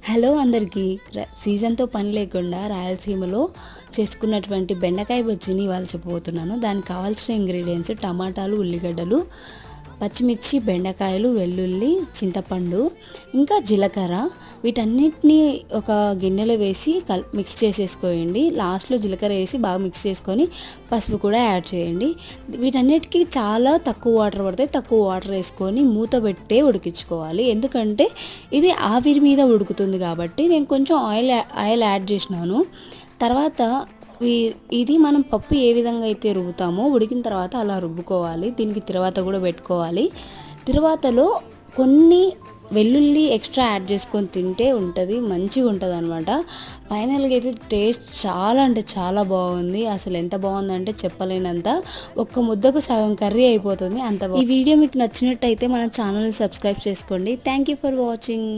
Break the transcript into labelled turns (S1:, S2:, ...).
S1: Hello అందరికీ సీజన్తో పని లేకుండా రాయలసీమలో చేసుకున్నటువంటి బెండకాయ బజ్జీని ఇవాళ చెప్పబోతున్నాను. దానికి కావాల్సిన ఇంగ్రీడియంట్స్ టమాటాలు, ఉల్లిగడ్డలు, పచ్చిమిర్చి, బెండకాయలు, వెల్లుల్లి, చింతపండు, ఇంకా జీలకర్ర. వీటన్నిటిని ఒక గిన్నెలో వేసి మిక్స్ చేసేసుకోండి. లాస్ట్లో జీలకర్ర వేసి బాగా మిక్స్ చేసుకొని పసుపు కూడా యాడ్ చేయండి. వీటన్నిటికీ చాలా తక్కువ వాటర్ పడతాయి. తక్కువ వాటర్ వేసుకొని మూత పెట్టే ఉడికించుకోవాలి. ఎందుకంటే ఇది ఆవిరి మీద ఉడుకుతుంది కాబట్టి నేను కొంచెం ఆయిల్ యాడ్ చేసినాను. తర్వాత ఇది మనం పప్పు ఏ విధంగా అయితే రుబ్బుతామో ఉడికిన తర్వాత అలా రుబ్బుకోవాలి. దీనికి తిరువాత కూడా పెట్టుకోవాలి. తిరువాతలో కొన్ని వెల్లుల్లి ఎక్స్ట్రా యాడ్ చేసుకొని తింటే ఉంటుంది, మంచిగా ఉంటుంది అనమాట. ఫైనల్గా అయితే టేస్ట్ చాలా అంటే చాలా బాగుంది. అసలు ఎంత బాగుందంటే చెప్పలేనంత. ఒక్క ముద్దకు సగం కర్రీ అయిపోతుంది అంత. ఈ వీడియో మీకు నచ్చినట్టయితే మన ఛానల్ని సబ్స్క్రైబ్ చేసుకోండి. Thank you for watching.